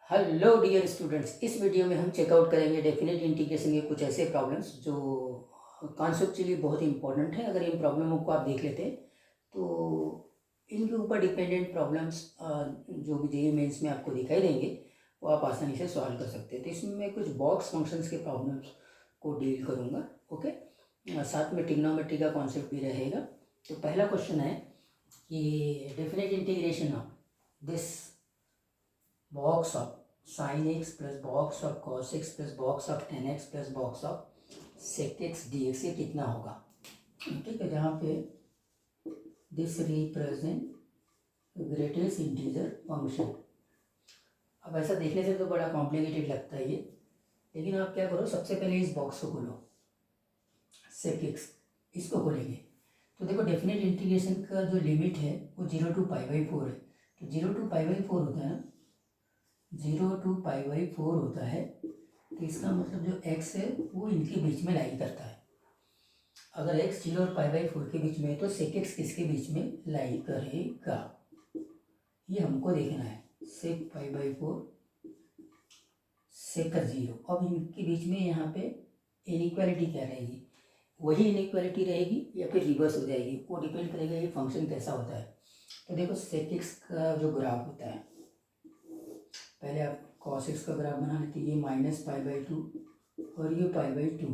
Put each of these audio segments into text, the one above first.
Hello dear students, इस video में हम चेकआउट करेंगे डेफिनेट इंटीग्रेशन के कुछ ऐसे प्रॉब्लम्स जो कॉन्सेप्चुअली बहुत इंपॉर्टेंट है। अगर इन प्रॉब्लमों को आप देख लेते हैं तो इनके ऊपर डिपेंडेंट प्रॉब्लम्स जो भी जेईई मेंस में आपको दिखाई देंगे वो आप आसानी से सॉल्व कर सकते हैं। तो इसमें मैं कुछ बॉक्स फंक्शंस के प्रॉब्लम्स को डील करूँगा। ओके, साथ में ट्रिग्नोमेट्री का कॉन्सेप्ट भी रहेगा। तो पहला क्वेश्चन है कि definite integration of this box of sin x plus box of cos x plus box of tan x plus box of sec x dx ये कितना होगा। ठीक है, जहाँ पे this represent greatest integer function. अब ऐसा देखने से तो बड़ा कॉम्प्लिकेटेड लगता है ये, लेकिन आप क्या करो, सबसे पहले इस बॉक्स को खोलो, sec x इसको खोलेंगे तो देखो डेफिनेट इंटीग्रेशन का जो लिमिट है वो 0 to π/4 है। तो 0 to π/4 होता है ना, 0 to π/4 होता है। तो इसका मतलब जो x है वो इनके बीच में लाई करता है। अगर x 0 और π/4 के बीच में है तो sec x किसके बीच में लाई करेगा, ये हमको देखना है। sec π/4 sec 0, अब इनके बीच में यहाँ पे इनइक्वालिटी क्या रहेगी, वही इनइक्वालिटी रहेगी या फिर रिवर्स हो जाएगी, वो डिपेंड करेगा ये फंक्शन कैसा होता है। तो देखो sec x का जो ग्राफ होता है, पहले आप cos x का ग्राफ बना लेते हैं, ये -π/2 और ये π/2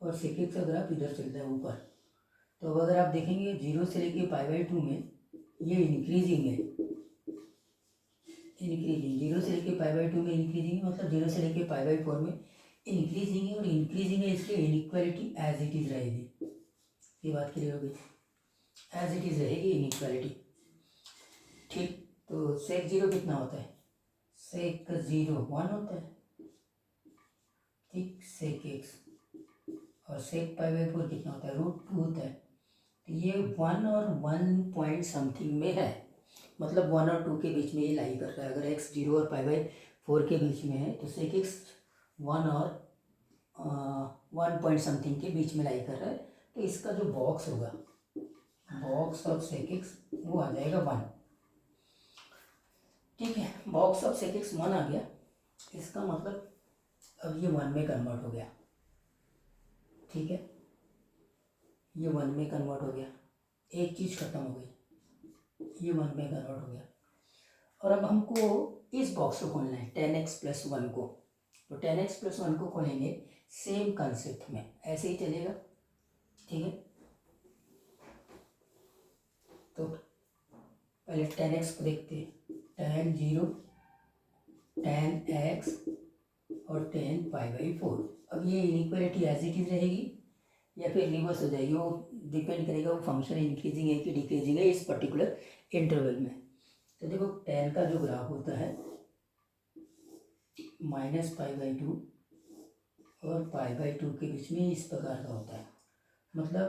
और sec x का ग्राफ इधर चलता है ऊपर। तो अब अगर आप देखेंगे 0 से लेके π/2 में ये इंक्रीजिंग है, इंक्रीजिंग 0 से लेके π/2 में इंक्रीजिंग है, मतलब 0 से लेके π/4 में इंक्रीजिंग है, और इंक्रीजिंग है इसलिए इनइक्वालिटी एज इट इज रहेगी। ये बात क्लियर हो गई, एज इट इज रहेगी इनइक्वालिटी। ठीक, तो sec 0 कितना होता है, sec 0 1 होता है। ठीक, sec x और sec π/4 कितना होता है, √2 होता है। तो ये 1 और 1 पॉइंट समथिंग में है, मतलब 1 और 2 के बीच में ये लाई कर रहा है। अगर x 0 और π/4 के बीच में है तो sec x 1 और 1 पॉइंट समथिंग के बीच में लाई कर रहा है। तो इसका जो बॉक्स होगा, बॉक्स ऑफ sec x वो आ जाएगा 1। ठीक है, बॉक्स ऑफ sec x 1 आ गया, इसका मतलब अब ये 1 में कन्वर्ट हो गया। ठीक है, ये 1 में कन्वर्ट हो गया, एक चीज़ खत्म हो गई, ये 1 में कन्वर्ट हो गया। और अब हमको इस बॉक्स को खोलना है tan x + 1 को। तो tan x + 1 को खोलेंगे सेम कंसेप्ट में, ऐसे ही चलेगा। ठीक है, तो पहले tan x को देखते हैं, tan 0, tan x और tan π/4। अब ये इनइक्वालिटी एज इट इज रहेगी या फिर रिवर्स हो जाएगी, वो डिपेंड करेगा वो फंक्शन इंक्रीजिंग है कि डिक्रीजिंग है इस पर्टिकुलर इंटरवल में। तो देखो tan का जो ग्राफ होता है -π/2 और π/2 के बीच में इस प्रकार का होता है, मतलब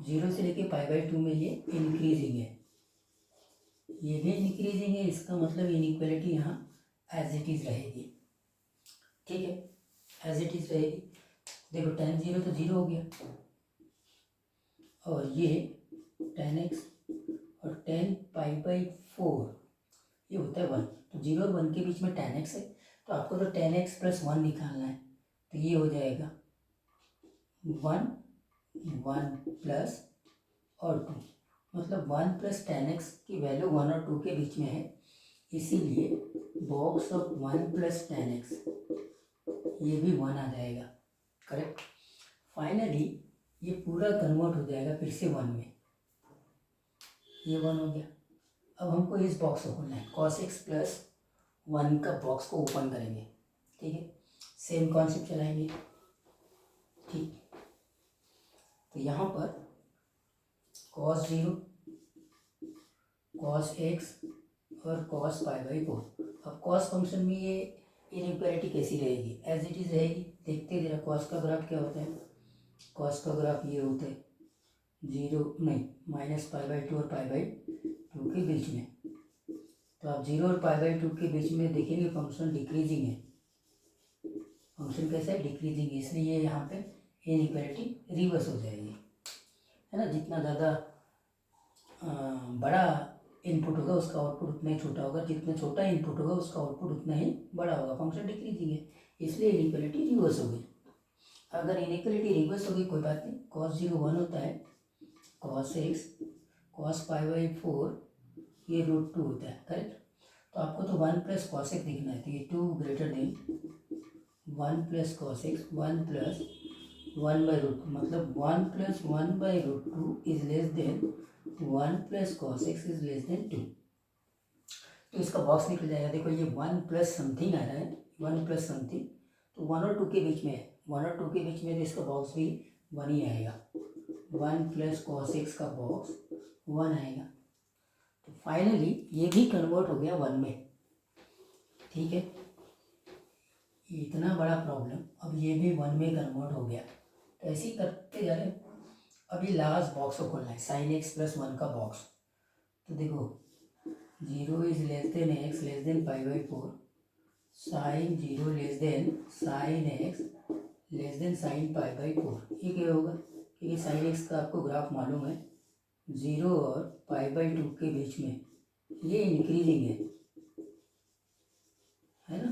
0 से लेके π/2 में ये इंक्रीजिंग है, ये भी इंक्रीजिंग है, इसका मतलब इनइक्वालिटी यहाँ एज इट इज रहेगी। ठीक है, एज इट इज रहेगी। देखो tan 0 तो 0 हो गया, और ये tan x और tan π/4 ये होता है 1। तो 0 और 1 के बीच में tan x है, तो आपको तो tan x + 1 निकालना है। तो ये हो जाएगा 1 प्लस और 2, मतलब 1 + tan x की वैल्यू 1 और 2 के बीच में है, इसीलिए बॉक्स ऑफ 1 + tan x ये भी 1 आ जाएगा। करेक्ट, फाइनली ये पूरा कन्वर्ट हो जाएगा फिर से 1 में, ये 1 हो गया। अब हमको इस बॉक्स को खोलना है, cos x + 1 का बॉक्स को ओपन करेंगे। ठीक है, सेम कॉन्सेप्ट चलाएंगे। ठीक, तो यहाँ पर cos 0, cos x और cos π/4। अब cos फंक्शन में ये इनइक्वालिटी कैसी रहेगी, एज इट इज रहेगी। देखते जरा cos का ग्राफ क्या होता है, cos का ग्राफ ये होता है 0 नहीं -π/2 और π/2 के बीच में। तो आप 0 और π/2 के बीच में देखेंगे फंक्शन डिक्रीजिंग है, फंक्शन कैसा है, डिक्रीजिंग है, इसलिए यहाँ पे इनइक्वालिटी रिवर्स हो जाएगी, है ना। जितना ज़्यादा बड़ा इनपुट होगा उसका आउटपुट उतना ही छोटा होगा, जितना छोटा इनपुट होगा उसका आउटपुट उतना ही बड़ा होगा, फंक्शन डिक्रीजिंग है, इसलिए इनइक्वालिटी रिवर्स हो गई। अगर इनइक्वालिटी रिवर्स हो गई कोई बात नहीं, cos 0 1 होता है, cos x cos π/4 ये √2 होता है, करेक्ट। तो आपको तो 1 + cos x दिखना है, तो ये 2 ग्रेटर देन 1 + cos x 1 + 1/√2, मतलब 1 + 1/√2 is less then 1 + cos x is less then 2। तो इसका बॉक्स निकल जाएगा। देखो ये 1 + समथिंग आ रहा है, 1 + समथिंग, तो 1 और 2 के बीच में है, 1 और 2 के बीच में तो इसका बॉक्स भी 1 ही आएगा, 1 + cos x का बॉक्स 1 आएगा। तो फाइनली ये भी कन्वर्ट हो गया 1 में, ठीक है। इतना बड़ा प्रॉब्लम, अब ये भी 1 में कन्वर्ट हो गया। तो ऐसे ही करते जा रहे हैं। अभी लास्ट बॉक्स को खोलना है, sin x + 1 का बॉक्स। तो देखो 0 is less than x less than π/4, sin 0 less than sin x less than sin π/4। ये क्या होगा, क्योंकि sin x का आपको ग्राफ मालूम है, 0 और π/2 के बीच में ये इंक्रीजिंग है ना,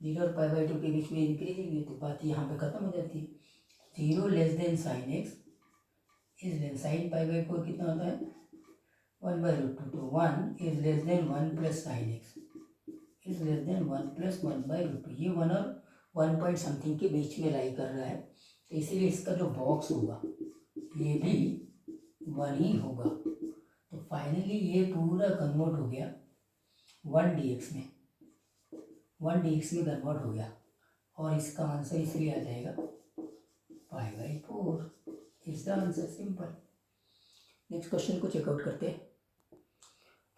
0 और π/2 के बीच में इंक्रीजिंग है, तो बात यहाँ पे खत्म हो जाती है। 0 less than sin x is less sin π/4 कितना होता है 1/√2, तो 1 is less then 1 + sin x is less then 1 + 1/√2। ये 1 और 1 पॉइंट समथिंग के बीच में लाई कर रहा है, तो इसीलिए इसका जो बॉक्स होगा ये भी 1 ही होगा। तो फाइनली ये पूरा कन्वर्ट हो गया 1 dx में, 1 dx में कन्वर्ट हो गया, और इसका आंसर इसलिए आ जाएगा π/4 is the answer, simple. Next question को चेकआउट करते हैं।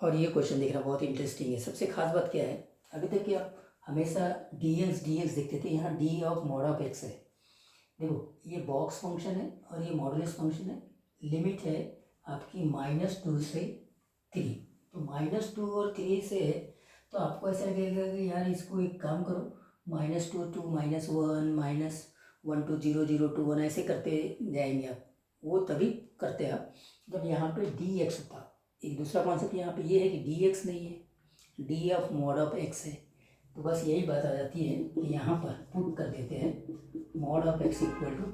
और ये क्वेश्चन देखना बहुत इंटरेस्टिंग है। सबसे खास बात क्या है, अभी तक क्या हमेशा dx देखते थे, यहाँ d of mod of x है। देखो ये बॉक्स फंक्शन है और ये मॉडुलस फंक्शन है, लिमिट है आपकी -2 से 3, तो -2 और 3 से है, तो आपको ऐसा लगेगा कि यार इसको एक काम करो, -2 to -1 -1 to 0 0 to 1 ऐसे करते जाएंगे आप। वो तभी करते हैं आप जब यहाँ पे dx होता। एक दूसरा कॉन्सेप्ट यहाँ पे ये है कि dx नहीं है, d of mod of x है, तो बस यही बात आ जाती है कि यहाँ पर पुट कर देते हैं मॉड ऑफ x =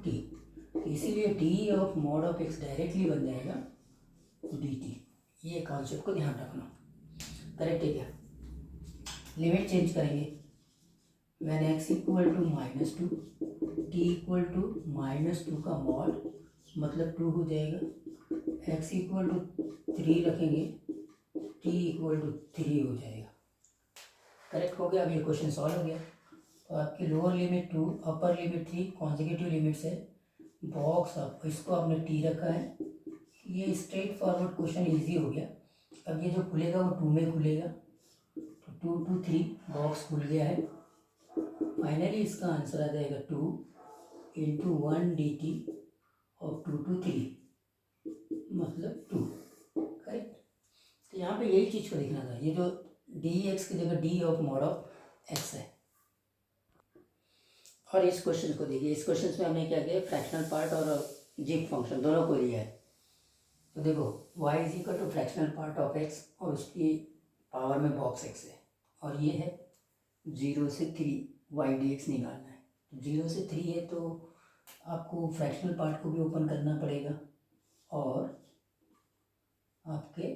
t, तो इसीलिए d of mod of x directly बन जाएगा dt। ये कॉन्सेप्ट को ध्यान रखना, करेक्ट है क्या। लिमिट चेंज करेंगे, when x = -2 t = -2 का मॉड मतलब 2 हो जाएगा, x = 3 रखेंगे t = 3 हो जाएगा, करेक्ट हो गया। अब ये क्वेश्चन सॉल्व हो गया। तो आपकी lower limit 2 upper limit 3 consecutive limits है, बॉक्स आप इसको आपने t रखा है, ये स्ट्रेट फॉरवर्ड क्वेश्चन इजी हो गया। अब ये जो खुलेगा वो 2 में खुलेगा, तो 2 to 3 बॉक्स खुल गया है। फाइनली इसका आंसर आ जाएगा 2 × 1 dt और 2 to 3 मतलब 2, करेक्ट। तो यहाँ पे यही चीज़ को देखना था, ये जो dx की जगह d of mod of x है। और इस क्वेश्चन को देखिए, इस क्वेश्चन में हमने क्या किया, फ्रैक्शनल पार्ट और जिग फंक्शन दोनों को लिया है। तो देखो y = fractional part of x और उसकी पावर में बॉक्स x है, और ये है 0 से 3 y dx निकालना है। तो 0 से 3 है तो आपको फ्रैक्शनल पार्ट को भी ओपन करना पड़ेगा और आपके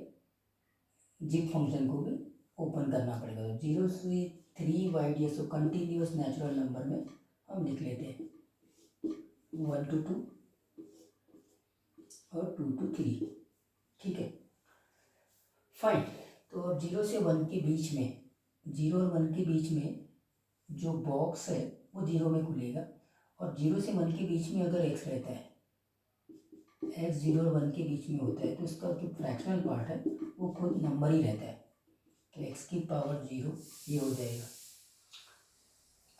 जिग फंक्शन को भी ओपन करना पड़ेगा। तो 0 से 3 y dx को कंटिन्यूस नेचुरल नंबर में हम लिख लेते हैं, 1 to 2 और 2 to 3, ठीक है, फाइन। तो अब 0 से 1 के बीच में, 0 और 1 के बीच में जो बॉक्स है वो 0 में खुलेगा, और 0 से 1 के बीच में अगर x रहता है, x 0 और 1 के बीच में होता है, तो उसका जो फ्रैक्शनल पार्ट है वो खुद नंबर ही रहता है, तो x की पावर 0 ये हो जाएगा।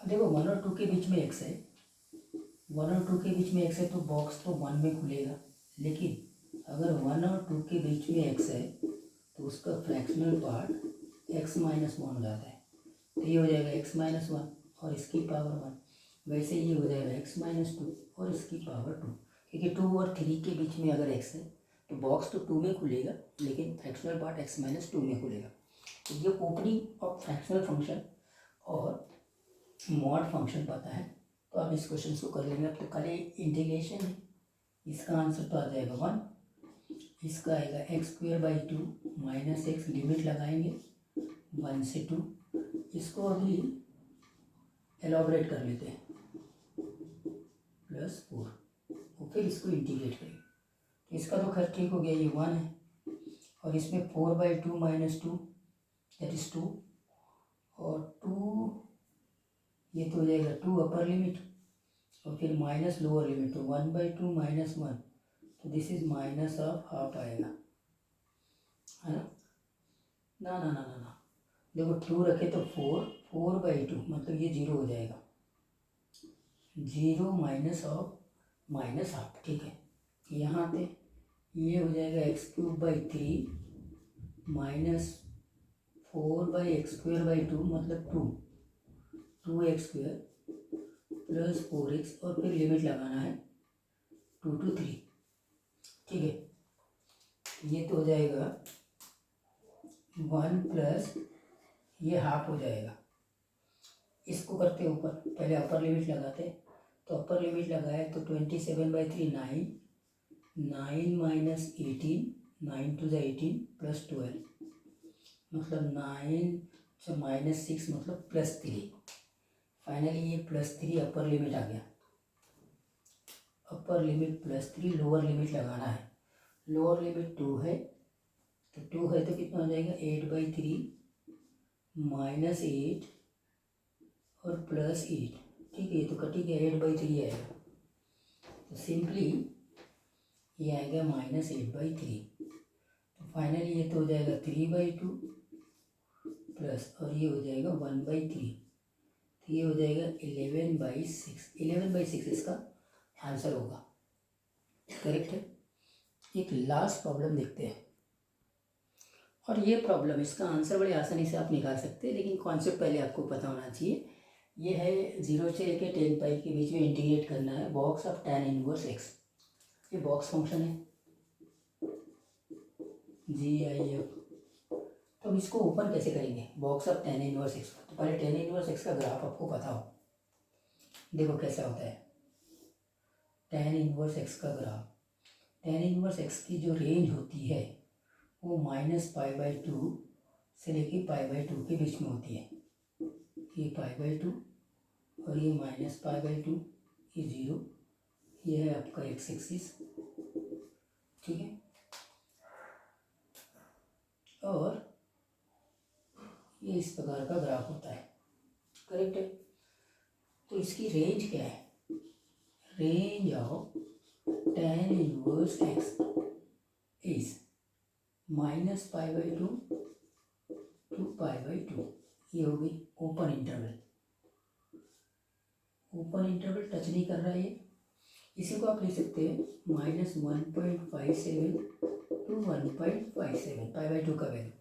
अब देखो 1 और 2 के बीच में x है, 1 और 2 के बीच में x है तो बॉक्स तो 1 में खुलेगा, लेकिन अगर 1 और 2 के बीच में x है तो उसका फ्रैक्शनल पार्ट x - 1 हो जाता है, तो ये हो जाएगा x - 1 और इसकी पावर 1। वैसे ये हो जाएगा x - 2 और इसकी पावर 2, क्योंकि 2 और 3 के बीच में अगर x है तो बॉक्स तो 2 में खुलेगा लेकिन फ्रैक्शनल पार्ट x माइनस 2 में खुलेगा। तो ये ओपनिंग ऑफ फ्रैक्शनल फंक्शन और मॉड फंक्शन पता है तो आप इस क्वेश्चन को कर लेंगे। अब तो खाली इंटीग्रेशन है, इसका आंसर तो आ जाएगा 1, इसका आएगा x²/2 माइनस एक्स, लिमिट लगाएंगे 1 से 2। इसको अभी एलॉबरेट कर लेते हैं +4 और फिर इसको इंटीग्रेट करेंगे। तो इसका तो खैर ठीक हो गया, ये 1 है और इसमें 4/2 माइनस 2 दैट इज 2 और 2 ये तो हो जाएगा 2 अपर लिमिट और फिर माइनस लोअर लिमिट, तो 1/2 माइनस 1, तो this is minus of half आएगा, है ना। ना ना ना ना ना देखो 2 रखे तो 4/2 मतलब ये 0 हो जाएगा, 0 माइनस ऑफ माइनस हाफ, ठीक है। यहाँ पे ये हो जाएगा x³/3 माइनस 4/x²/2 मतलब 2x² प्लस 4x और फिर लिमिट लगाना है 2 to 3, ठीक है। ये तो हो जाएगा 1 प्लस ये हाफ हो जाएगा। इसको करते ऊपर, पहले अपर लिमिट लगाते, तो अपर लिमिट लगाए तो 27/3 9, 9 माइनस 18, 9 to the 18 प्लस 12 मतलब 9 माइनस 6 मतलब +3। फाइनली ये +3 अपर लिमिट आ गया, अपर लिमिट +3, लोअर लिमिट लगाना है। लोअर लिमिट 2 है तो 2 है तो कितना हो जाएगा 8/3 माइनस 8 और प्लस 8, ठीक है। तो कटी गया 8/3 आएगा, तो सिंपली ये आएगा -8/3। तो फाइनली ये तो हो जाएगा 3/2 प्लस और ये हो जाएगा 1/3, तो ये हो जाएगा 11/6। 11/6 इसका आंसर होगा, करेक्ट है। एक लास्ट प्रॉब्लम देखते हैं और ये प्रॉब्लम इसका आंसर बड़े आसानी से आप निकाल सकते हैं, लेकिन कॉन्सेप्ट पहले आपको पता होना चाहिए। ये है 0 से लेके 10 पाई के बीच में इंटीग्रेट करना है box of tan inverse x। ये बॉक्स फंक्शन है GIF। तो अब इसको ओपन कैसे करेंगे box of tan inverse x। तो पहले tan इनवर्स x का ग्राफ आपको पता हो, देखो कैसा होता है tan इनवर्स x का ग्राफ। tan इनवर्स x की जो रेंज होती है वो -π/2 से लेके π/2 के बीच में होती है। ये π/2 और ये -π/2, ये 0, ये है आपका x एक्सिस, ठीक है। और ये इस प्रकार का ग्राफ होता है, करेक्ट है। तो इसकी रेंज क्या है, range of tan inverse x is -π/2 to π/2। ये हो गई open interval, open interval touch नहीं कर रहा है ये। इसी को आप लिख सकते हैं -1.57 to 1.57 π/2 का वैल्यू।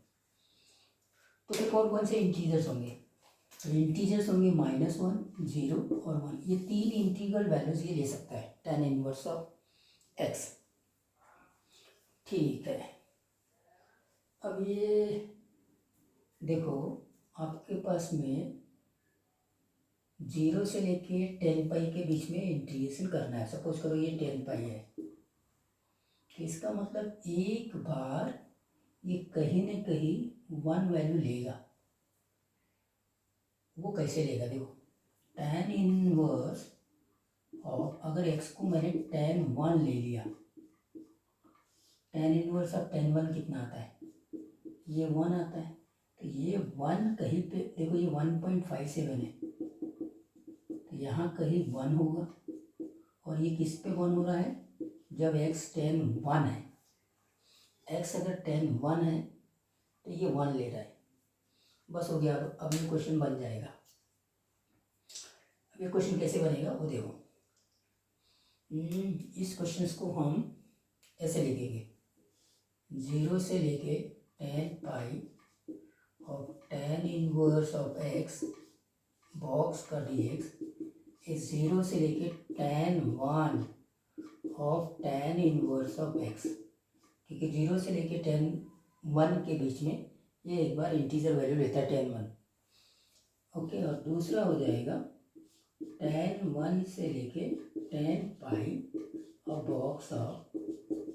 तो फिर कौन से इंटीजर्स होंगे, तो इंटीजर्स होंगे -1, 0 और 1। ये 3 इंटीग्रल वैल्यूज ये ले सकता है tan इनवर्स ऑफ x, ठीक है। अब ये देखो आपके पास में 0 से लेके 10 पाई के बीच में इंटीग्रेशन करना है। सपोज करो ये 10 पाई है, तो इसका मतलब एक बार ये कहीं न कहीं 1 वैल्यू लेगा। वो कैसे लेगा, देखो tan इनवर्स ऑफ, अगर x को मैंने tan 1 ले लिया, tan इनवर्स ऑफ tan 1 कितना आता है, ये 1 आता है। तो ये 1 कहीं पे देखो, ये 1.57 है तो यहाँ कहीं 1 होगा। और ये किस पे 1 हो रहा है, जब x tan 1 है, x अगर tan 1 है तो ये 1 ले रहा है। बस हो गया। अब ये क्वेश्चन बन जाएगा। अब ये क्वेश्चन कैसे बनेगा वो देखो। इस क्वेश्चन को हम ऐसे लिखेंगे, 0 से लेके 10 पाई of tan inverse of x box का dx इस 0 से लेके tan 1 of tan inverse of x। क्योंकि 0 से लेके tan 1 के बीच में ये एक बार इंटीजर वैल्यू लेता है tan 1। ओके, और दूसरा हो जाएगा tan 1 से लेके tan पाई और box of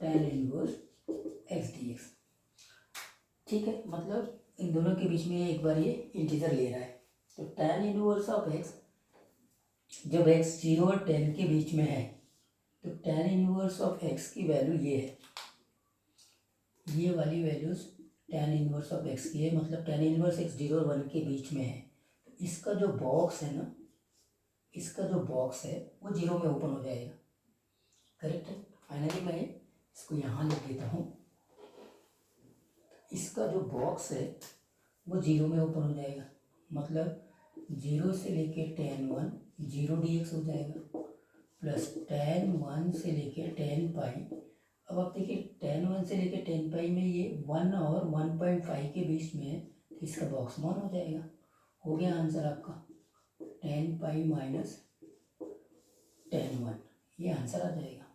tan inverse x dx। ठीक है, मतलब इन दोनों के बीच में एक बार ये इंटीजर ले रहा है। तो tan इनवर्स ऑफ x, जब x 0 और 10 के बीच में है तो tan इनवर्स ऑफ x की वैल्यू ये है, ये वाली values tan inverse of x की है, मतलब tan इनवर्स x 0 और 1 के बीच में है। तो इसका जो बॉक्स है ना, इसका जो बॉक्स है वो 0 में ओपन हो जाएगा। करेक्ट है। फाइनली मैं इसको यहाँ लिख देता हूँ, इसका जो बॉक्स है वो 0 में ओपन हो जाएगा, मतलब 0 से लेके tan 1 0 dx हो जाएगा, प्लस tan 1 से लेके tan पाई। अब आप देखिए tan 1 से लेके tan पाई में ये 1 और 1.5 के बीच में है, तो इसका बॉक्स 1 हो जाएगा। हो गया आंसर आपका tan पाई माइनस tan 1, ये आंसर आ जाएगा।